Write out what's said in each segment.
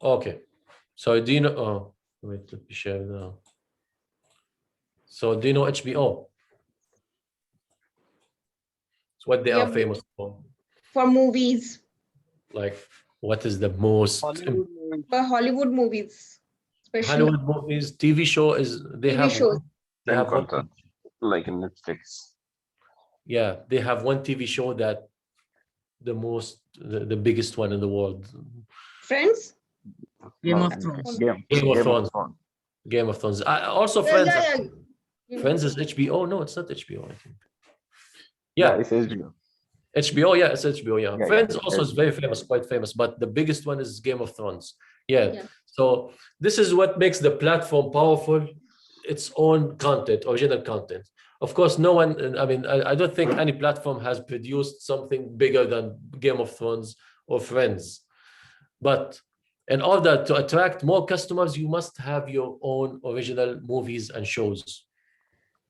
Okay. So do you know? Oh, wait, let me share now. So do you know HBO? It's what they are Yeah, famous for. for movies, Like, what is the most Hollywood movies. for Hollywood movies, especially Hollywood movies, TV show is they TV have shows. one. They Same have one. content, like in Netflix. Yeah, they have one TV show that the biggest one in the world. Friends? Game No, of Thrones. Game Game of Game of Thrones. Thrones. Game of Thrones. Also Yeah, Friends. yeah, yeah. Friends is HBO. No, it's not HBO, I think. Yeah, Yeah, it's HBO. HBO. Yeah, it's HBO. Yeah, Yeah, Friends yeah, also is HBO. very famous, quite famous. But the biggest one is Game of Thrones. Yeah. Yeah. So this is what makes the platform powerful. Its own content, original content. Of course, no one. I mean, I don't think any platform has produced something bigger than Game of Thrones or Friends. But in order to attract more customers, you must have your own original movies and shows,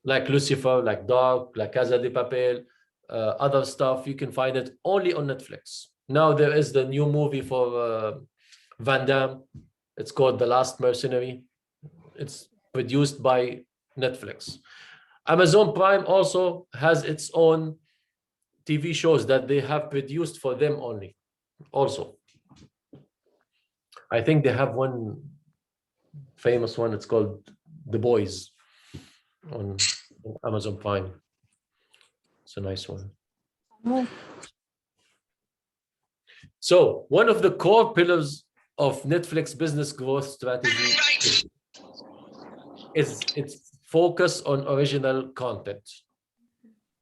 like Lucifer, like Dark, like Casa de Papel, other stuff. You can find it only on Netflix. Now there is the new movie for Van Damme. It's called The Last Mercenary. It's produced by Netflix. Amazon Prime also has its own TV shows that they have produced for them only. Also, I think they have one famous one. It's called The Boys on Amazon Prime. It's a nice one. So one of the core pillars of Netflix business growth strategy is its focus on original content.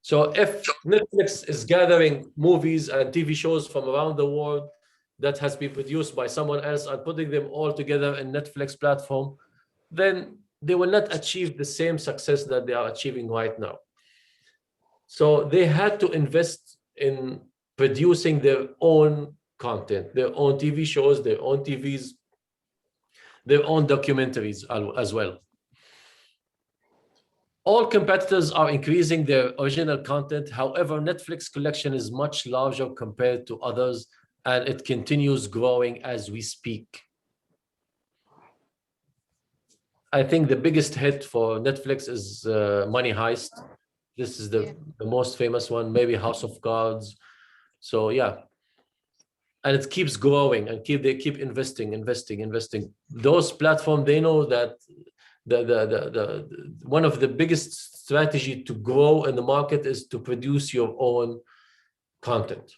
So if Netflix is gathering movies and TV shows from around the world that has been produced by someone else and putting them all together in Netflix platform, then they will not achieve the same success that they are achieving right now. So they had to invest in producing their own content, their own TV shows, their own TVs, their own documentaries as well. All competitors are increasing their original content. However, Netflix collection is much larger compared to others, and it continues growing as we speak. I think the biggest hit for Netflix is Money Heist. This is the most famous one, maybe House of Cards. So yeah, and it keeps growing and they keep investing. Those platforms, they know that the one of the biggest strategy to grow in the market is to produce your own content.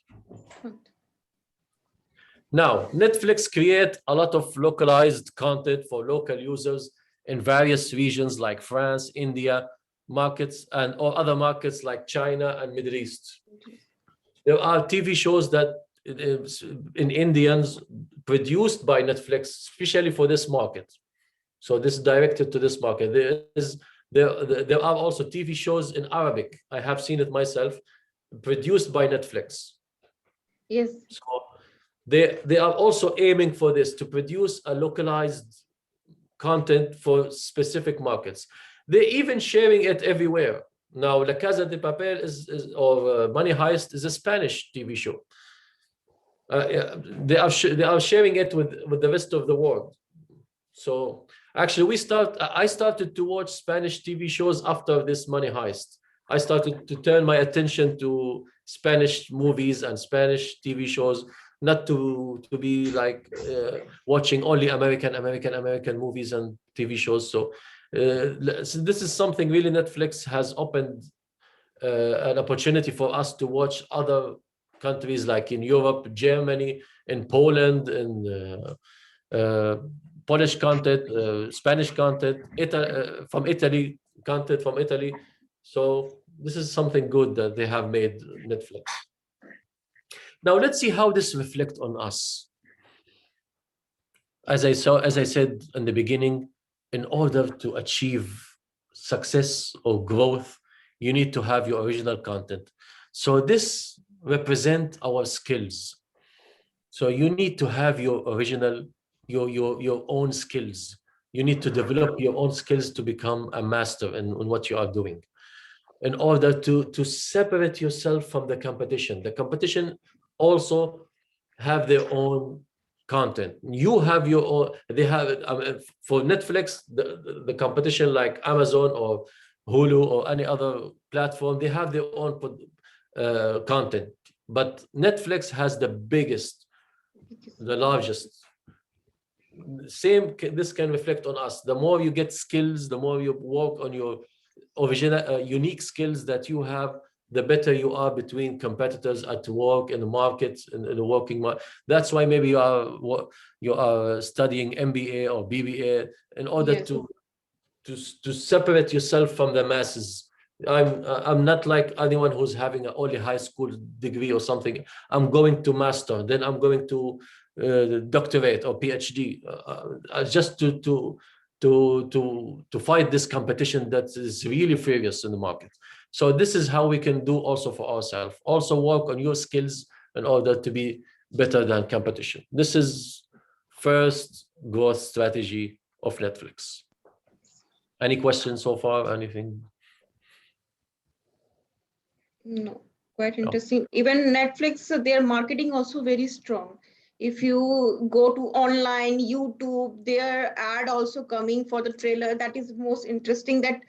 Now, Netflix create a lot of localized content for local users in various regions like France, India, markets, and or other markets like China and Middle East. There are TV shows that in Indians produced by Netflix, especially for this market. So this is directed to this market. There are also TV shows in Arabic. I have seen it myself, produced by Netflix. Yes. So they are also aiming for this, to produce a localized content for specific markets. They're even sharing it everywhere. Now, La Casa de Papel or Money Heist is a Spanish TV show. They are sharing it with the rest of the world. So actually, I started to watch Spanish TV shows after this Money Heist. I started to turn my attention to Spanish movies and Spanish TV shows, not to be like watching only American movies and TV shows. So this is something really Netflix has opened an opportunity for us to watch other countries like in Europe, Germany, in Poland, and Polish content, Spanish content, from Italy, content from Italy. So this is something good that they have made Netflix. Now let's see how this reflects on us. As I said in the beginning, in order to achieve success or growth, you need to have your original content. So this represents our skills. So you need to have your original, your own skills. You need to develop your own skills to become a master in what you are doing, in order to separate yourself from the competition. The competition also have their own content. You have your own, they have it. For Netflix, the competition like Amazon or Hulu or any other platform, they have their own content. But Netflix has the biggest, the largest. This can reflect on us. The more you get skills, the more you work on your original, unique skills that you have, the better you are between competitors at work, in the market, in the working market. That's why maybe you are studying MBA or BBA in order Yes. to separate yourself from the masses. I'm not like anyone who's having only high school degree or something. I'm going to master, then I'm going to doctorate or PhD, just to fight this competition that is really furious in the market. So this is how we can do also for ourselves. Also work on your skills in order to be better than competition. This is first growth strategy of Netflix. Any questions so far? Anything? No, quite interesting. Even Netflix, their marketing also very strong. If you go to online, YouTube, their ad also coming for the trailer. That is most interesting, that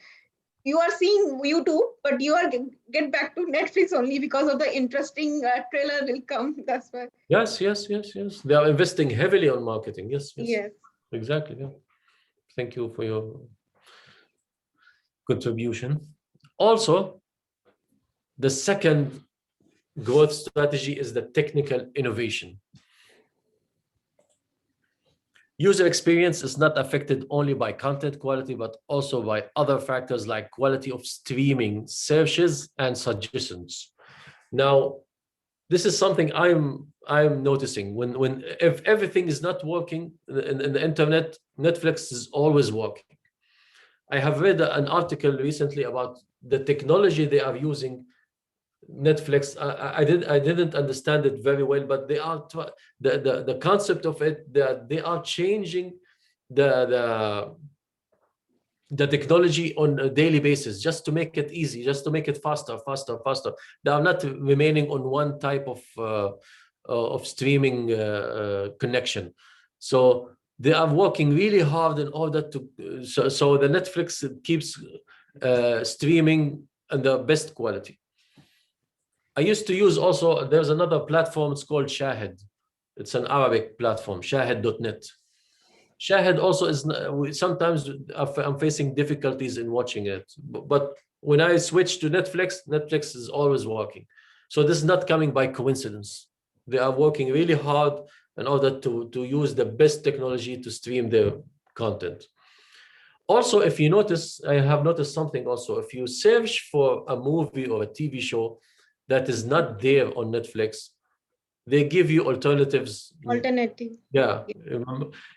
you are seeing YouTube, but you are get back to Netflix only because of the interesting trailer will come. That's why. Yes. They are investing heavily on marketing. Yes. Yes. Exactly. Yeah. Thank you for your contribution. Also, the second growth strategy is the technical innovation. User experience is not affected only by content quality, but also by other factors like quality of streaming, searches, and suggestions. Now, this is something I'm noticing. If everything is not working in the internet, Netflix is always working. I have read an article recently about the technology they are using. Netflix, I didn't understand it very well, but they are the concept of it, that they are changing the technology on a daily basis just to make it easy, just to make it faster. They are not remaining on one type of streaming connection. So they are working really hard in order to so the Netflix keeps streaming in the best quality. I used to use also, there's another platform, it's called Shahid. It's an Arabic platform, shahid.net. Shahid also is, sometimes I'm facing difficulties in watching it. But when I switch to Netflix, Netflix is always working. So this is not coming by coincidence. They are working really hard in order to use the best technology to stream their content. Also, if you notice, I have noticed something also, if you search for a movie or a TV show that is not there on Netflix, they give you alternatives. Alternative. Yeah.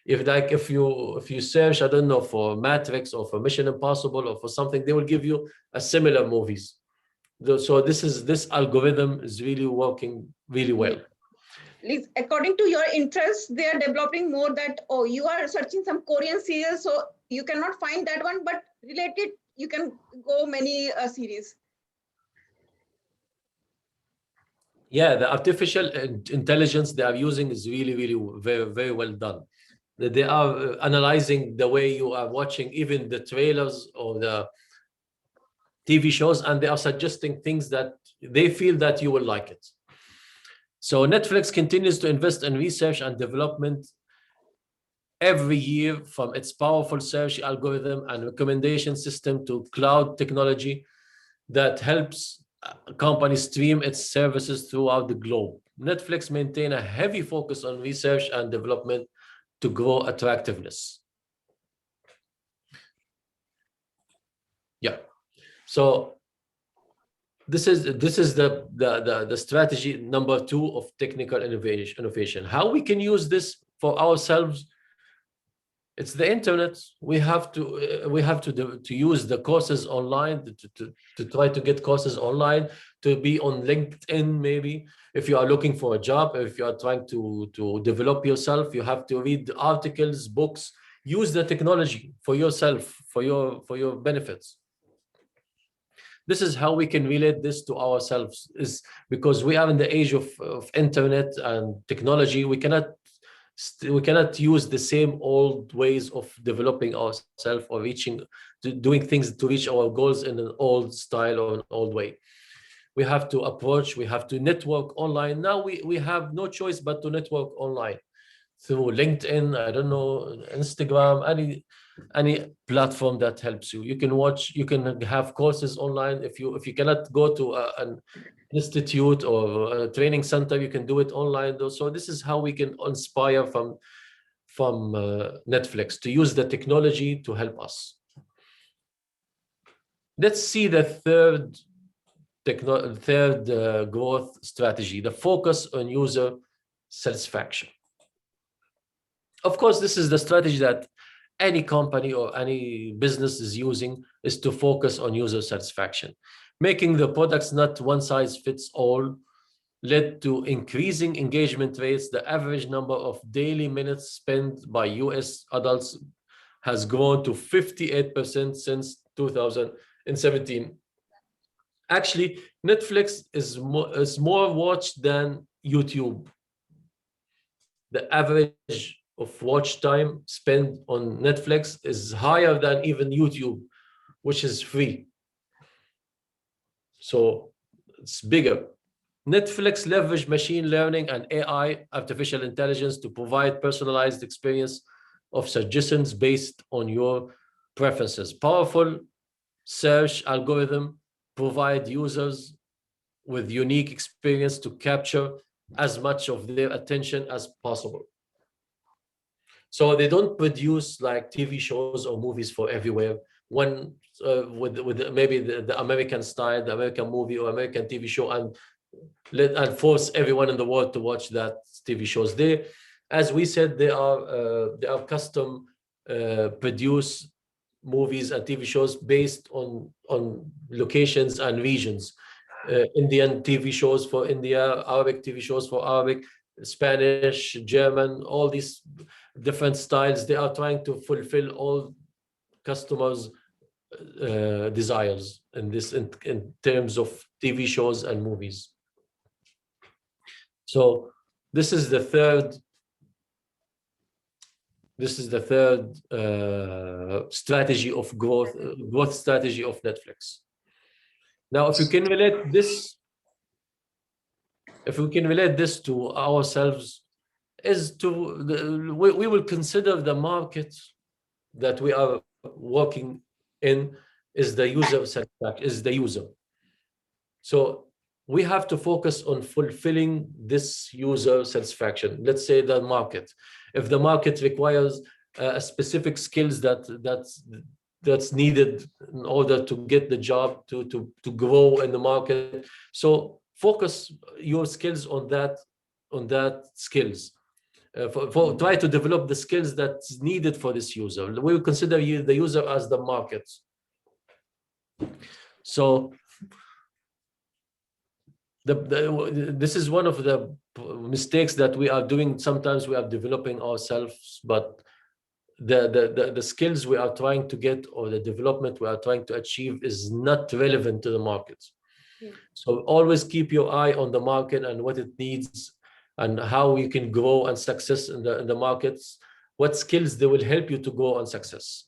If you search, I don't know, for Matrix or for Mission Impossible or for something, they will give you a similar movies. So this algorithm is really working really well. According to your interests, they are developing more that, oh, you are searching some Korean series, so you cannot find that one, but related, you can go many series. Yeah, the artificial intelligence they are using is really very well done. They are analyzing the way you are watching even the trailers or the TV shows, and they are suggesting things that they feel that you will like it. So Netflix continues to invest in research and development every year, from its powerful search algorithm and recommendation system to cloud technology that helps companies stream its services throughout the globe. Netflix maintain a heavy focus on research and development to grow attractiveness. Yeah. So this is the strategy number 2 of technical innovation. How we can use this for ourselves? It's the internet. We have to use the courses online, to try to get courses online, to be on LinkedIn. Maybe if you are looking for a job, if you are trying to develop yourself, you have to read articles, books. Use the technology for yourself, for your benefits. This is how we can relate this to ourselves, is because we are in the age of internet and technology. We cannot we cannot use the same old ways of developing ourselves or doing things to reach our goals in an old style or an old way. We have to approach, we have to network online. Now we have no choice but to network online through LinkedIn, I don't know, Instagram, any platform that helps you. You can watch, you can have courses online. If you cannot go to an institute or a training center, you can do it online. So this is how we can inspire from Netflix to use the technology to help us. Let's see the third growth strategy, the focus on user satisfaction. Of course, this is the strategy that any company or any business is using, is to focus on user satisfaction. Making the products not one size fits all led to increasing engagement rates. The average number of daily minutes spent by US adults has grown to 58% since 2017. Actually, Netflix is more watched than YouTube. The average of watch time spent on Netflix is higher than even YouTube, which is free. So it's bigger. Netflix leveraged machine learning and AI, artificial intelligence, to provide personalized experience of suggestions based on your preferences. Powerful search algorithm provide users with unique experience to capture as much of their attention as possible. So they don't produce like TV shows or movies for everywhere. One with maybe the American style, the American movie or American TV show, and force everyone in the world to watch that TV shows. They, as we said, they are custom produce movies and TV shows based on locations and regions. Indian TV shows for India, Arabic TV shows for Arabic, Spanish, German, all these different styles. They are trying to fulfill all customers' desires in terms of TV shows and movies. So this is the third strategy of growth strategy of Netflix. Now, if we can relate this to ourselves, we will consider the market that we are working in is the user satisfaction, is the user. So we have to focus on fulfilling this user satisfaction. Let's say the market. If the market requires a specific skills that's needed in order to get the job to grow in the market, so focus your skills on that skills. Try to develop the skills that's needed for this user. We will consider the user as the market. So this is one of the mistakes that we are doing. Sometimes we are developing ourselves, but the skills we are trying to get or the development we are trying to achieve is not relevant to the market. Yeah. So always keep your eye on the market and what it needs and how you can grow and success in the markets, what skills they will help you to grow and success.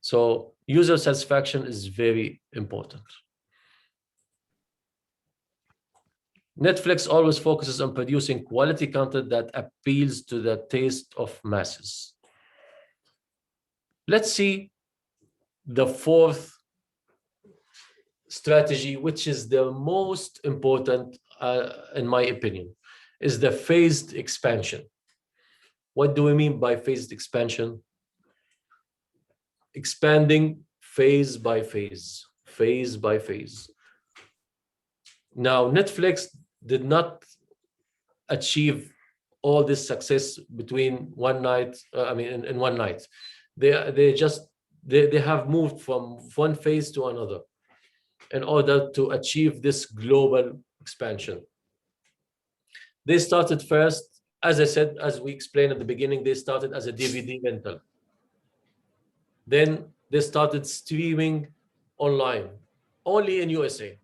So user satisfaction is very important. Netflix always focuses on producing quality content that appeals to the taste of masses. Let's see the fourth strategy, which is the most important, in my opinion, is the phased expansion. What do we mean by phased expansion? Expanding phase by phase, phase by phase. Now, Netflix did not achieve all this success between one night. In one night, they have moved from one phase to another in order to achieve this global expansion. They started first, as I said, as we explained at the beginning, they started as a DVD rental. Then they started streaming online, only in USA.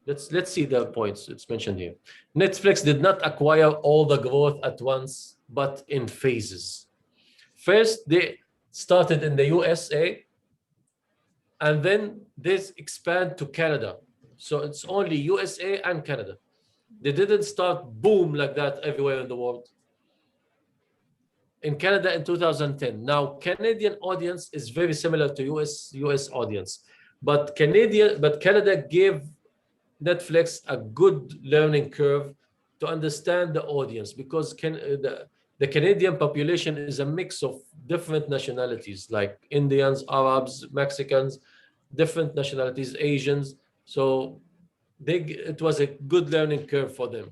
Let's see the points it's mentioned here. Netflix did not acquire all the growth at once but in phases. First, they started in the USA, and then they expand to Canada. So it's only USA and Canada. They didn't start boom like that everywhere in the world. In Canada in 2010. Now, Canadian audience is very similar to US audience, but Canada gave Netflix a good learning curve to understand the audience, because the Canadian population is a mix of different nationalities like Indians, Arabs, Mexicans, different nationalities, Asians. So it was a good learning curve for them.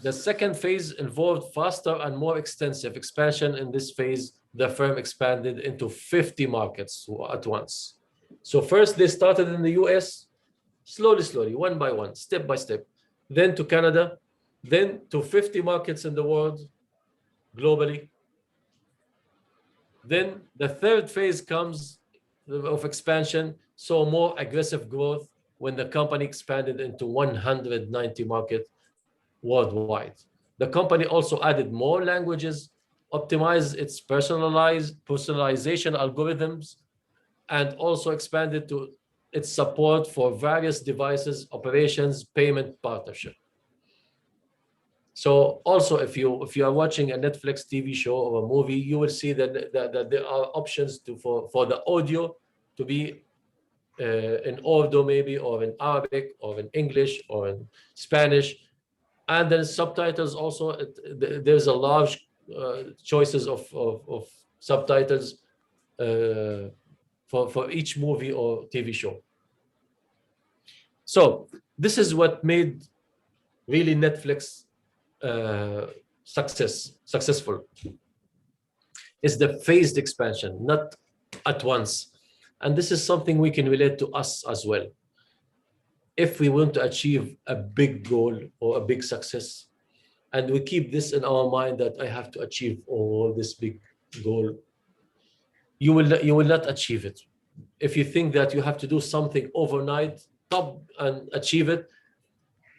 The second phase involved faster and more extensive expansion. In this phase, the firm expanded into 50 markets at once. So first they started in the US, slowly, one by one, step by step, then to Canada, then to 50 markets in the world, globally. Then the third phase comes of expansion, so more aggressive growth when the company expanded into 190 markets worldwide. The company also added more languages, optimized its personalization algorithms, and also expanded to its support for various devices, operations, payment partnership. So also, if you are watching a Netflix TV show or a movie, you will see that there are options for the audio to be in Urdu maybe, or in Arabic, or in English, or in Spanish. And then subtitles also, there's a large choices of subtitles for each movie or TV show. So this is what made really Netflix successful. Is the phased expansion, not at once. And this is something we can relate to us as well. If we want to achieve a big goal or a big success, and we keep this in our mind that I have to achieve all this big goal, you will not achieve it. If you think that you have to do something overnight, and achieve it,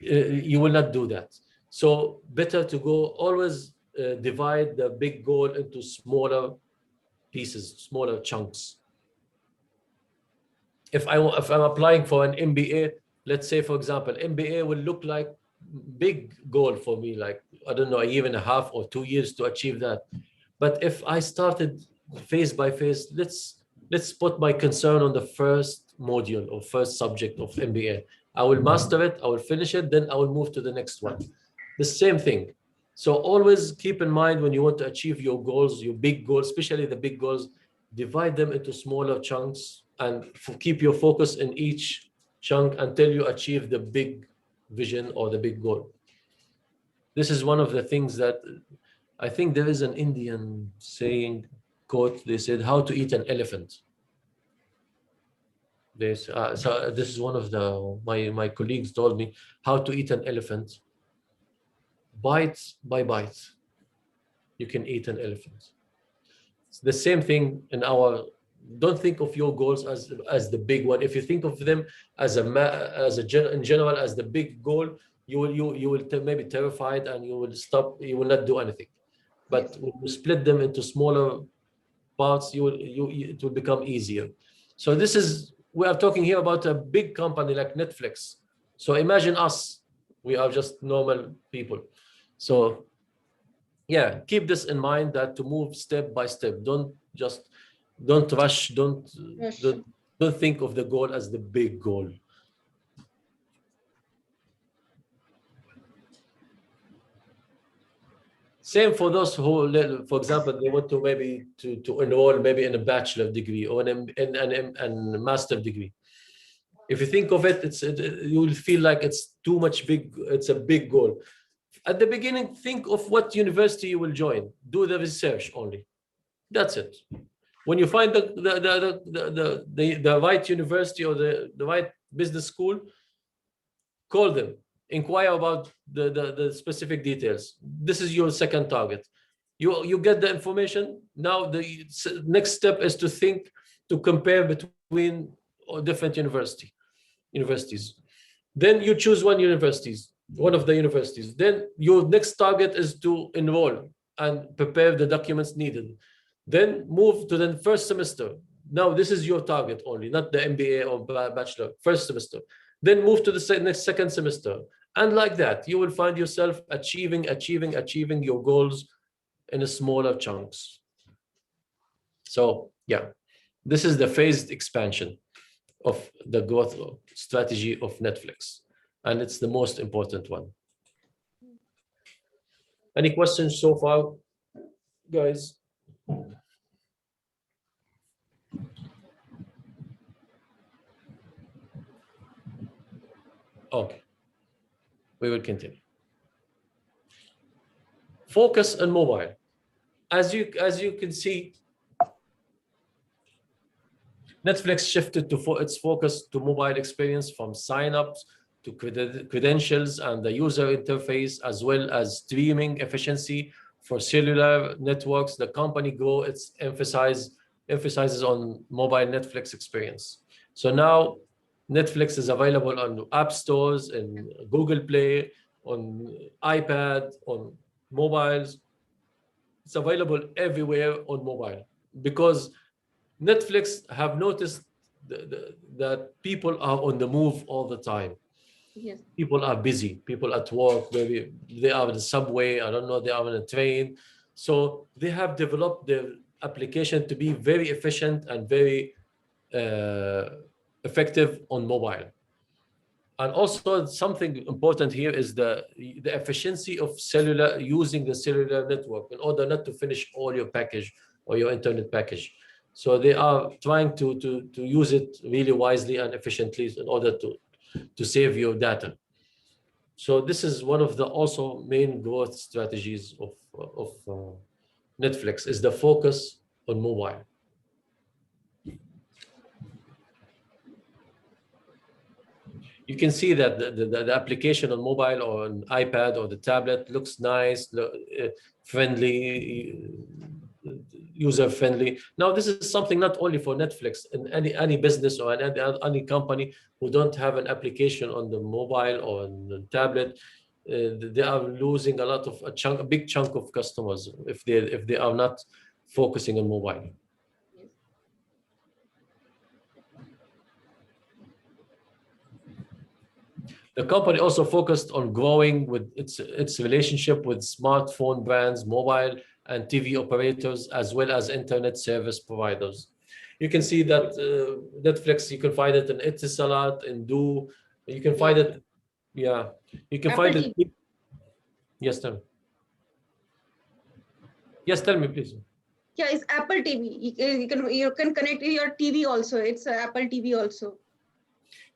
you will not do that. So better to go always divide the big goal into smaller pieces, smaller chunks. If I'm applying for an MBA, let's say, for example, MBA will look like big goal for me, like, I don't know, a year and a half or 2 years to achieve that. But if I started phase by phase, let's put my concern on the first module or first subject of MBA. I will master it, I will finish it, then I will move to the next one. The same thing. So always keep in mind, when you want to achieve your goals, your big goals, especially the big goals, divide them into smaller chunks and keep your focus in each chunk until you achieve the big vision or the big goal. This is one of the things that I think there is an Indian saying, quote, they said, how to eat an elephant. So this is one of my colleagues told me, how to eat an elephant. Bite by bite, you can eat an elephant. It's the same thing in our. Don't think of your goals as the big one. If you think of them in general as the big goal, you will maybe terrified and you will stop. You will not do anything. But when you split them into smaller parts, it will become easier. So we are talking here about a big company like Netflix. So imagine us. We are just normal people. So yeah, keep this in mind, that to move step by step. Don't rush. Don't think of the goal as the big goal. Same for those who, for example, they want to maybe to enroll maybe in a bachelor degree or in a master degree. If you think of it, you will feel like it's too much big. It's a big goal. At the beginning, think of what university you will join. Do the research only. That's it. When you find the right university or the right business school, call them. Inquire about the specific details. This is your second target. You get the information. Now the next step is to compare between different universities. Then you choose one of the universities. Then your next target is to enroll and prepare the documents needed. Then move to the first semester. Now this is your target only, not the MBA or bachelor, first semester. Then move to the next second semester. And like that, you will find yourself achieving your goals in a smaller chunks. So yeah, this is the phased expansion of the growth strategy of Netflix. And it's the most important one. Any questions so far, guys? Okay, we will continue. Focus on mobile. As you can see, Netflix shifted to its focus to mobile experience from signups to credentials and the user interface, as well as streaming efficiency for cellular networks. The company emphasizes on mobile Netflix experience. So now Netflix is available on app stores and Google Play, on iPad, on mobiles. It's available everywhere on mobile because Netflix have noticed that people are on the move all the time. Yes. People are busy. People at work, maybe they are in the subway. I don't know. They are on a train. So they have developed their application to be very efficient and very effective on mobile. And also something important here is the efficiency of using the cellular network in order not to finish all your package or your internet package. So they are trying to use it really wisely and efficiently in order to save your data. So this is one of the also main growth strategies of Netflix is the focus on mobile. You can see that the application on mobile or on iPad or the tablet looks nice, friendly, user-friendly. Now, this is something not only for Netflix, and any business or any company who don't have an application on the mobile or on the tablet, they are losing a big chunk of customers if they are not focusing on mobile. The company also focused on growing with its relationship with smartphone brands, mobile and TV operators, as well as internet service providers. You can see that Netflix, you can find it in Etisalat, in Do. You can find it, yeah. You can Apple find it. TV. Yes, tell me. Yes, tell me, please. Yeah, it's Apple TV. You can connect your TV also. It's Apple TV also.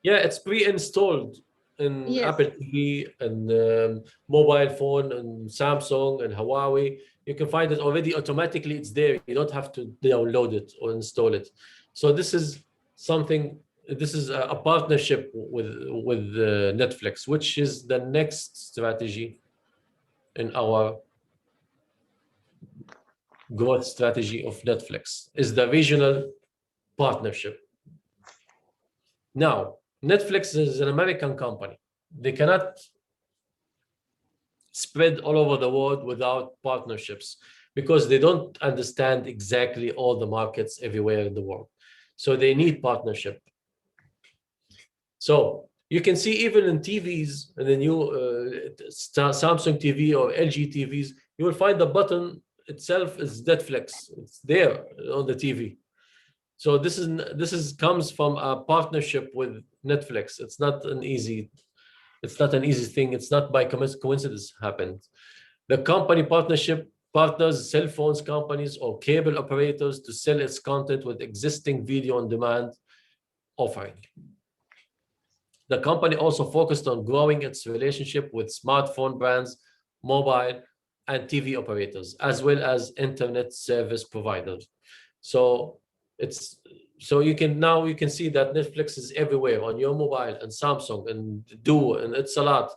Yeah, it's pre-installed in Yes. Apple TV and mobile phone and Samsung and Huawei. You can find it already automatically. It's there. You don't have to download it or install it. So this is something. This is a partnership with Netflix, which is the next strategy in our growth strategy of Netflix. Is the regional partnership. Now, Netflix is an American company. They cannot spread all over the world without partnerships because they don't understand exactly all the markets everywhere in the world. So they need partnership. So you can see even in TVs, and the new Samsung TV or LG TVs, you will find the button itself is Netflix. It's there on the TV. So this comes from a partnership with Netflix. It's not an easy thing. It's not by coincidence happened. The company partners cell phones companies or cable operators to sell its content with existing video on demand offering. The company also focused on growing its relationship with smartphone brands, mobile and TV operators, as well as internet service providers. So you can see that Netflix is everywhere on your mobile and Samsung and Do and Etisalat.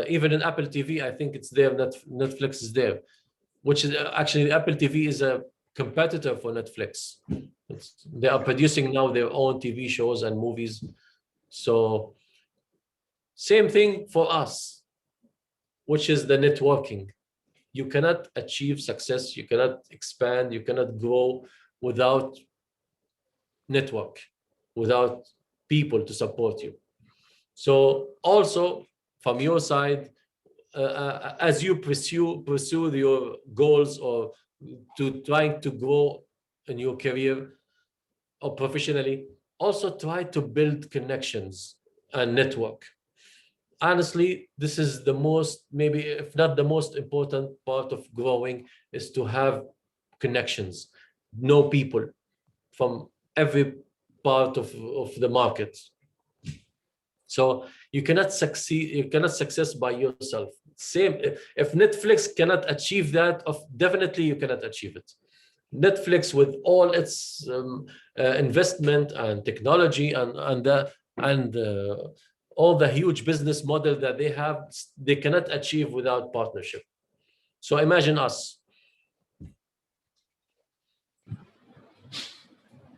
Even in Apple TV, I think it's there. Netflix is there, which is actually Apple TV is a competitor for Netflix. They are producing now their own TV shows and movies. So Same thing for us, which is the networking. You cannot achieve success, you cannot expand, you cannot grow without network, without people to support you. So also from your side, as you pursue your goals or to trying to grow in your career or professionally, also try to build connections and network. Honestly, this is the most, maybe if not the most important part of growing, is to have connections, know people from every part of the market. So you cannot succeed, you cannot success by yourself. Same, if Netflix cannot achieve that, definitely you cannot achieve it. Netflix, with all its investment and technology and all the huge business model that they have, they cannot achieve without partnership. So imagine us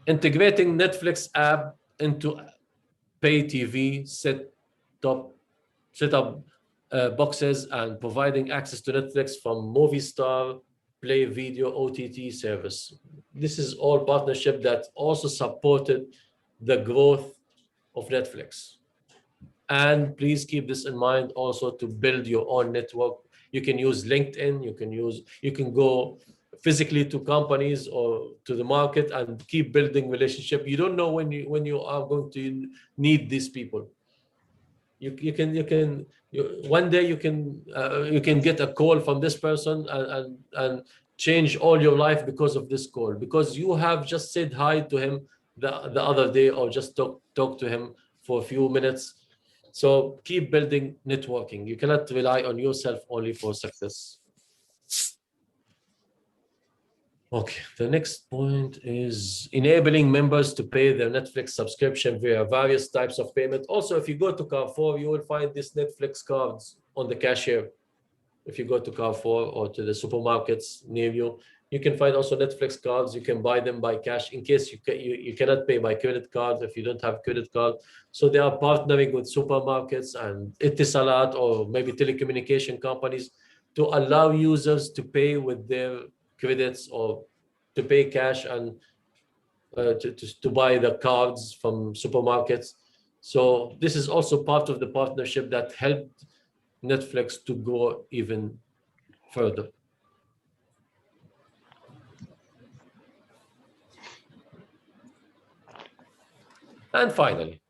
integrating Netflix app into pay TV, set up boxes and providing access to Netflix from Movistar, Play Video, OTT service. This is all partnership that also supported the growth of Netflix. And please keep this in mind also to build your own network. You can use LinkedIn, you can go physically to companies or to the market and keep building relationship. You don't know when you are going to need these people. One day you can get a call from this person and change all your life because of this call, because you have just said hi to him the other day or just talk to him for a few minutes. So keep building networking. You cannot rely on yourself only for success. Okay, the next point is enabling members to pay their Netflix subscription via various types of payment. Also, if you go to Carrefour, you will find these Netflix cards on the cashier. If you go to Carrefour or to the supermarkets near you, you can find also Netflix cards. You can buy them by cash in case you cannot pay by credit card if you don't have credit card. So they are partnering with supermarkets and Etisalat or maybe telecommunication companies to allow users to pay with their credits or to pay cash and to buy the cards from supermarkets. So this is also part of the partnership that helped Netflix to go even further. And finally,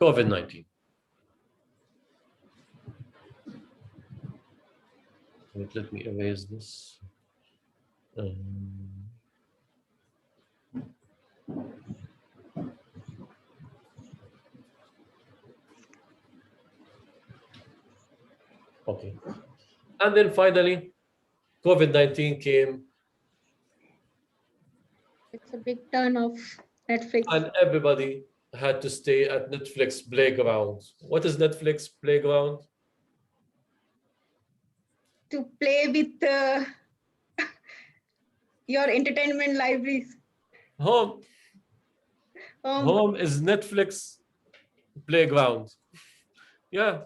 COVID-19. Wait, let me erase this. Okay. And then finally, COVID-19 came. It's a big turn of Netflix. And everybody had to stay at Netflix playground. What is Netflix playground? To play with your entertainment libraries. Home is Netflix playground. Yeah.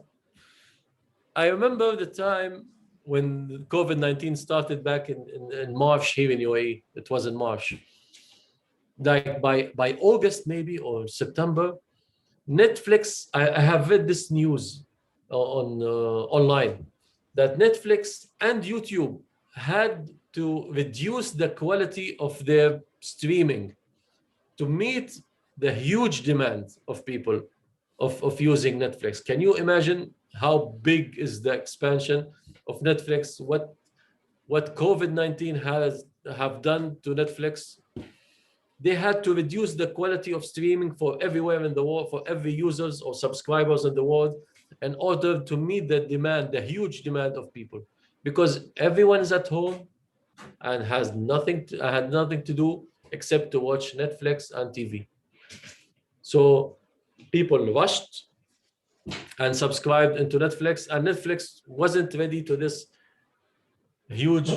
I remember the time when COVID-19 started back in March here in UAE. It was in March. Like by August maybe or September, Netflix, I have read this news on online that Netflix and YouTube had to reduce the quality of their streaming to meet the huge demand of people of using Netflix. Can you imagine how big is the expansion of Netflix? What COVID-19 have done to Netflix? They had to reduce the quality of streaming for everywhere in the world, for every users or subscribers in the world, in order to meet the demand, the huge demand of people, because everyone is at home and had nothing to do except to watch Netflix and TV. So people rushed and subscribed into Netflix, and Netflix wasn't ready to this huge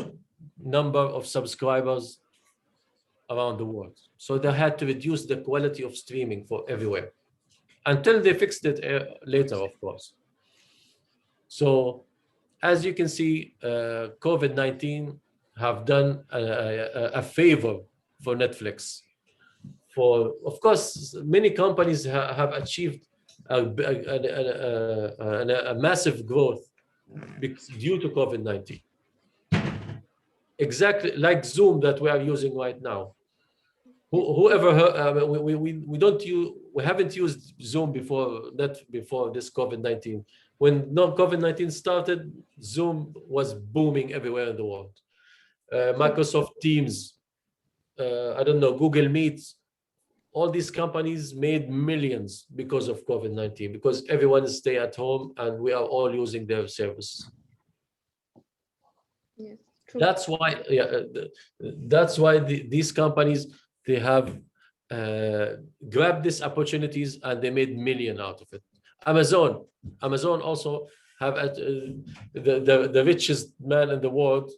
number of subscribers around the world. So they had to reduce the quality of streaming for everywhere until they fixed it later, of course. So as you can see, COVID-19 have done a favor for Netflix. For, of course, many companies have achieved a massive growth due to COVID-19. Exactly like Zoom that we are using right now. Whoever heard, we don't use, we haven't used Zoom before this COVID-19. When COVID-19 started, Zoom was booming everywhere in the world. Microsoft Teams, I don't know, Google Meet, all these companies made millions because of COVID-19, because everyone is stay at home and we are all using their service. Yes, true. That's why, that's why these companies, they have grabbed these opportunities and they made million out of it. Amazon also have the richest man in the world,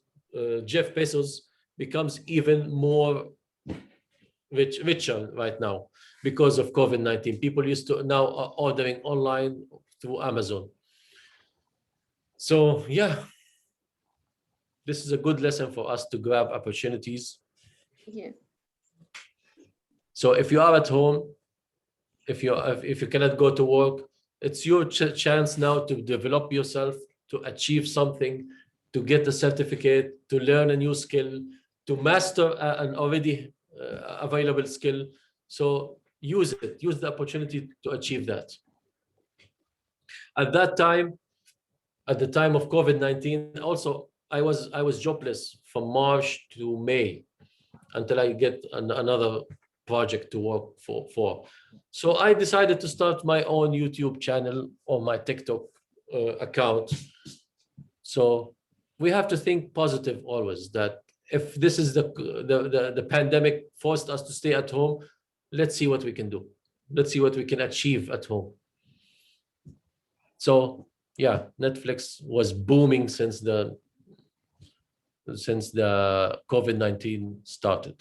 Jeff Bezos, becomes even more richer right now because of COVID-19. People used to now are ordering online through Amazon. So yeah, this is a good lesson for us to grab opportunities. Yeah. So if you are at home, if you cannot go to work, it's your chance now to develop yourself, to achieve something, to get a certificate, to learn a new skill, to master an already available skill. So use it, use the opportunity to achieve that. At that time, at the time of COVID-19, also I was jobless from March to May until I get another project to work for. So I decided to start my own YouTube channel or my TikTok account. So we have to think positive always, that if this is the pandemic forced us to stay at home, let's see what we can do. Let's see what we can achieve at home. So yeah, Netflix was booming since the COVID-19 started.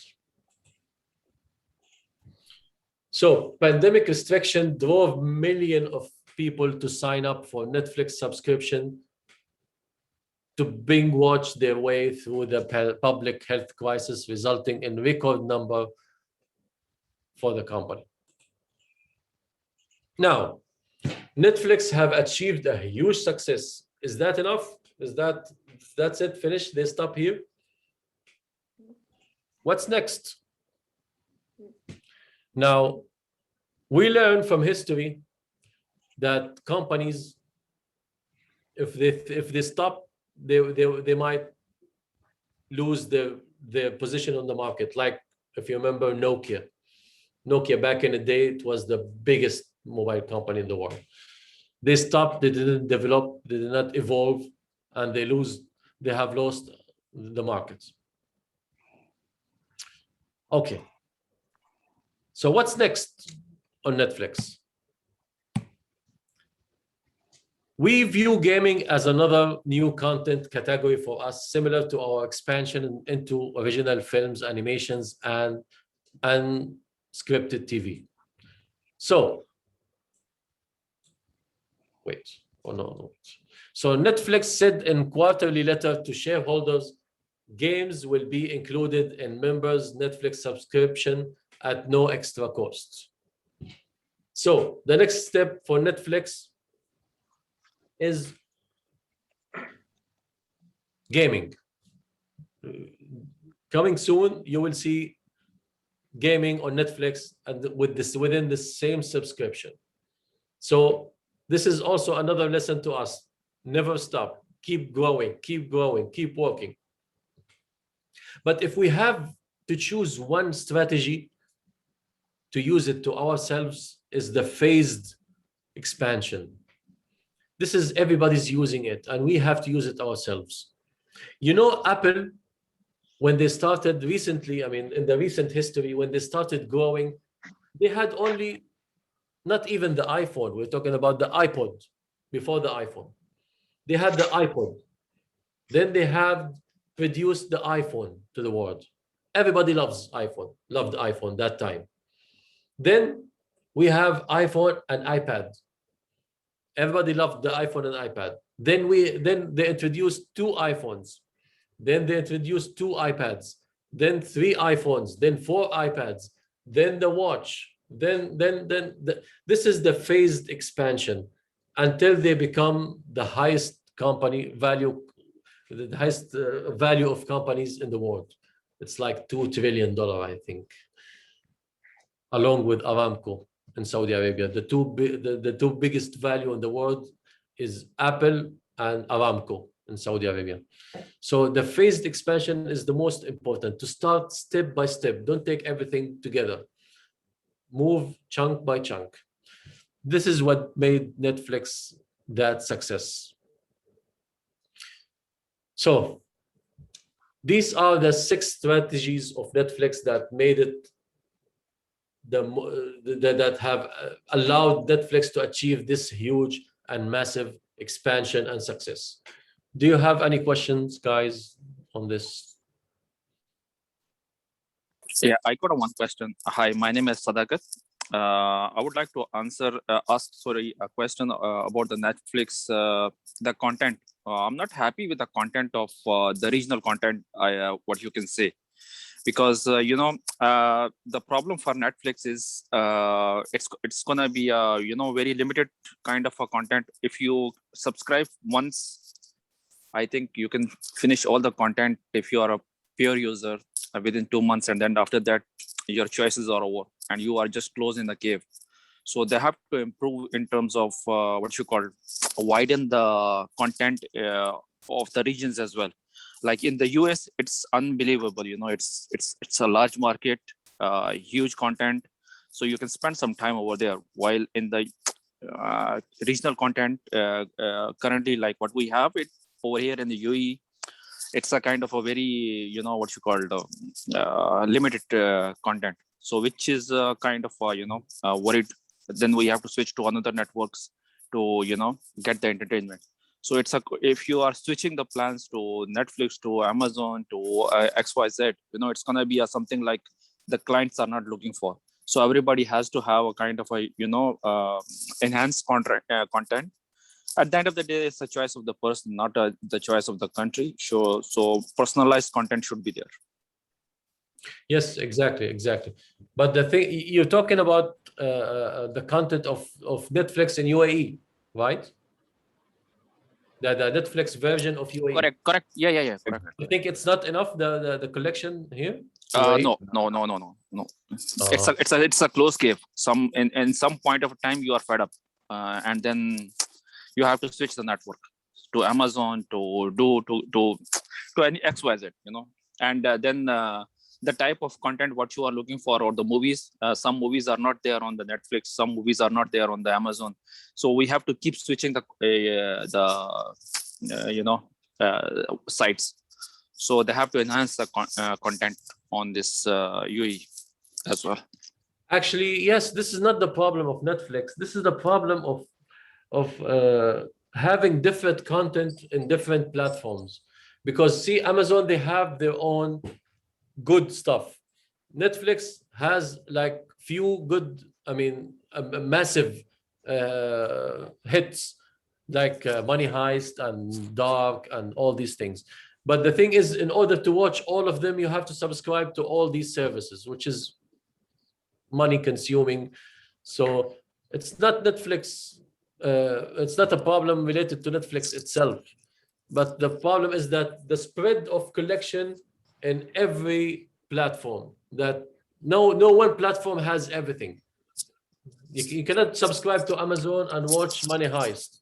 So pandemic restriction drove millions of people to sign up for Netflix subscription to binge watch their way through the public health crisis, resulting in record number for the company. Now, Netflix have achieved a huge success. Is that enough? That's it, finished? They stop here? What's next? Now, we learn from history that companies, if they stop, they might lose their position on the market. Like if you remember Nokia back in the day, it was the biggest mobile company in the world. They stopped, they didn't develop, they did not evolve, and they have lost the market. Okay. So what's next on Netflix? We view gaming as another new content category for us, similar to our expansion into original films, animations, and scripted TV. So, So Netflix said in quarterly letter to shareholders, games will be included in members' Netflix subscription at no extra cost. So the next step for Netflix is gaming. Coming soon, you will see gaming on Netflix and within the same subscription. So this is also another lesson to us. Never stop. Keep growing, keep working. But if we have to choose one strategy to use it to ourselves, is the phased expansion. This is everybody's using it, and we have to use it ourselves. You know, Apple, when they started recently, I mean, in the recent history, when they started growing, they had only, not even the iPhone. We're talking about the iPod before the iPhone. They had the iPod. Then they have produced the iPhone to the world. Everybody loved iPhone that time. Then we have iPhone and iPad. Everybody loved the iPhone and iPad. Then they introduced 2 iPhones. Then they introduced 2 iPads. Then 3 iPhones. Then 4 iPads. Then the watch. This is the phased expansion until they become the highest value of companies in the world. It's like $2 trillion, I think, along with Aramco in Saudi Arabia. The two biggest value in the world is Apple and Aramco in Saudi Arabia. So the phased expansion is the most important, to start step by step. Don't take everything together. Move chunk by chunk. This is what made Netflix that success. So these are the 6 strategies of Netflix that made it that have allowed Netflix to achieve this huge and massive expansion and success. Do you have any questions, guys, on this? Yeah, I got one question. Hi, my name is Sadakat. I would like to ask a question about the Netflix, the content. I'm not happy with the content of the regional content, what you can say, because the problem for Netflix is it's gonna be a very limited kind of a content. If you subscribe once, I think you can finish all the content if you are a pure user within 2 months, and then after that your choices are over and you are just closed in the cave. So they have to improve in terms of what you call widen the content of the regions as well. Like in the US, it's unbelievable. It's a large market, huge content, so you can spend some time over there. While in the regional content, currently, like what we have it over here in the UAE, it's a kind of a very what you call limited content. So which is kind of worried. Then we have to switch to another networks to get the entertainment. So if you are switching the plans to Netflix, to Amazon, to XYZ, it's gonna be something like the clients are not looking for. So everybody has to have a kind of a enhanced content. At the end of the day, it's a choice of the person, not the choice of the country. So personalized content should be there. Yes, exactly. But the thing you're talking about, the content of Netflix in UAE, right? The Netflix version of UAE. Correct. Yeah. Correct. I think it's not enough, the collection here. No. It's a closed cave. In some point of time you are fed up, and then you have to switch the network to Amazon, to any XYZ, and then the type of content what you are looking for, or the movies. Some movies are not there on the Netflix. Some movies are not there on the Amazon. So we have to keep switching the sites. So they have to enhance the content on this UAE as well. Actually, yes, this is not the problem of Netflix. This is the problem of having different content in different platforms. Because see, Amazon, they have their own good stuff. Netflix has like few good, massive hits like Money Heist and Dark and all these things. But the thing is, in order to watch all of them, you have to subscribe to all these services, which is money consuming. So it's not Netflix. It's not a problem related to Netflix itself. But the problem is that the spread of collection in every platform, that no one platform has everything. You cannot subscribe to Amazon and watch Money Heist.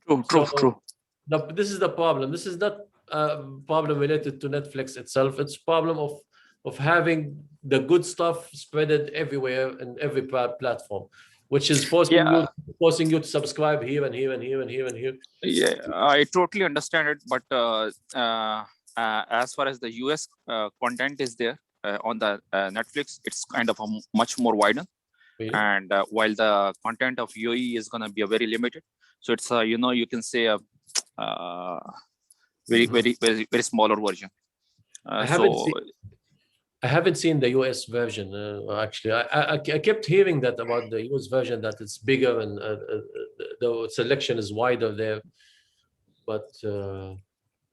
True. This is the problem. This is not a problem related to Netflix itself. It's a problem of having the good stuff spreaded everywhere in every platform, which is forcing you to subscribe here and here and here and here and here. Yeah, I totally understand it, but as far as the US content is there on the Netflix, it's kind of a much more wider. Yeah. And while the content of UAE is going to be a very limited, so it's you can say a very smaller version. I haven't seen the US version. Actually, I kept hearing that about the US version, that it's bigger and the selection is wider there. But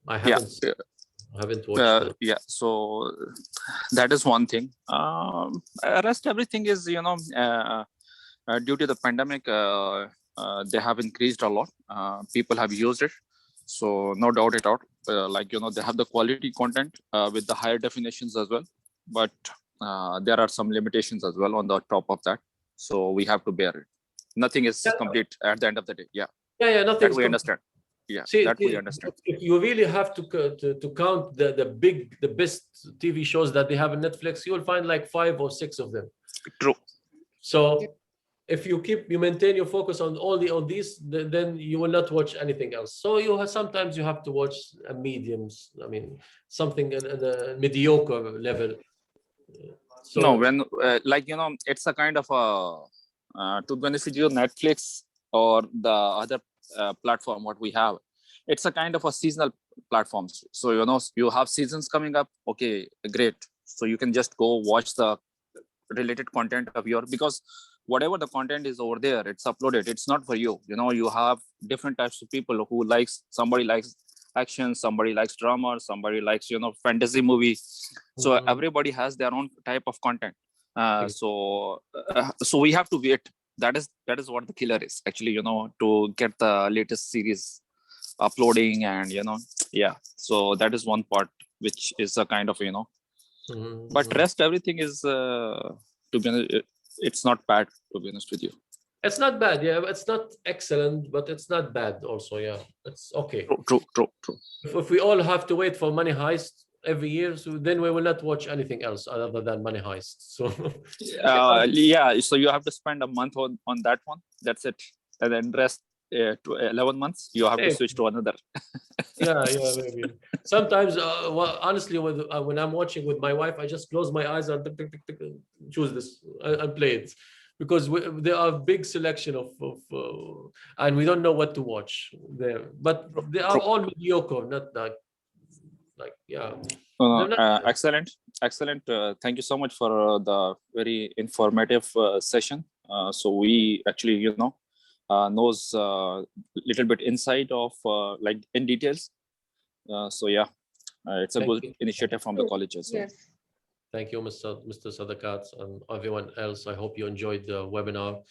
I haven't watched that. Yeah, so that is one thing. Rest everything is, due to the pandemic, they have increased a lot. People have used it, so no doubt it out. They have the quality content with the higher definitions as well, but there are some limitations as well on the top of that. So we have to bear it. Nothing is complete at the end of the day. Yeah. Nothing. That we understand. Yeah, that we understand. If you really have to count the best TV shows that they have on Netflix, you will find like 5 or 6 of them. True. So if you maintain your focus on these, then you will not watch anything else. So sometimes you have to watch mediums. I mean, something at the mediocre level. So no, when it's a kind of to benefit you, Netflix or the other platform what we have, it's a kind of a seasonal platforms. So you have seasons coming up. Okay, great. So you can just go watch the related content of because whatever the content is over there, it's uploaded. It's not for you. You have different types of people who somebody likes action, somebody likes drama, somebody likes fantasy movie. So everybody has their own type of content. So we have to wait. That is what the killer is actually, to get the latest series uploading and so that is one part which is a kind of but rest everything is to be honest, it's not bad, to be honest with you. It's not bad, it's not excellent, but it's not bad also. It's okay. True. If we all have to wait for Money Heist every year, so then we will not watch anything else other than Money Heist. So so you have to spend a month on that one. That's it, and then rest to 11 months you have to switch to another. Maybe. Sometimes honestly, when I'm watching with my wife, I just close my eyes and choose this and play it, because there are big selection of and we don't know what to watch there, but they are all mediocre, not excellent. Thank you so much for the very informative session. So we actually knows little bit inside of like in details. So it's a good initiative from the college as well. Yes. Thank you, Mr. Sadakat, and everyone else. I hope you enjoyed the webinar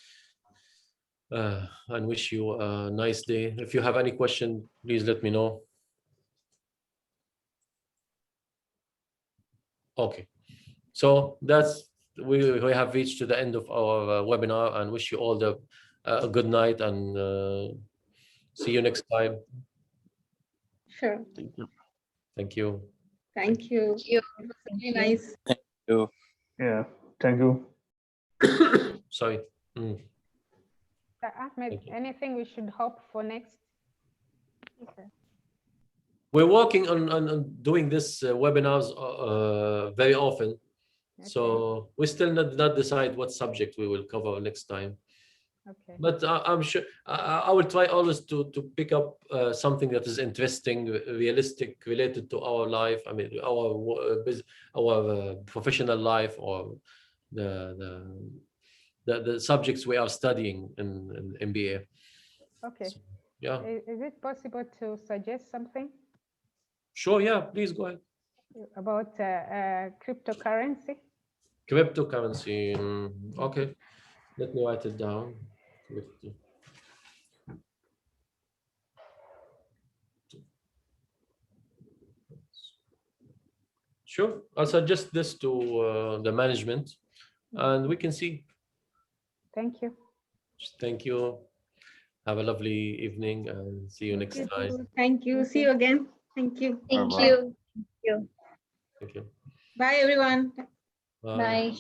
and wish you a nice day. If you have any question, please let me know. Okay, so we have reached to the end of our webinar, and wish you all a good night, and see you next time. Sure. Thank you. Thank you. Thank you. Very nice. Thank you. Yeah, thank you. Sorry. Ahmed, anything we should hope for next? Okay. We're working on doing this webinars very often. Okay. So we still not decide what subject we will cover next time. Okay. But I'm sure I will try always to pick up something that is interesting, realistic, related to our life. I mean, our professional life, or the subjects we are studying in MBA. Okay. So, yeah. Is it possible to suggest something? Sure. Yeah. Please go ahead. About cryptocurrency. Cryptocurrency. Okay. Let me write it down. Sure. I'll suggest this to the management, and we can see. Thank you. Thank you. Have a lovely evening, and see you next time. Thank you. See you again. Thank you. Thank you. Thank you. Bye, everyone. Bye. Bye.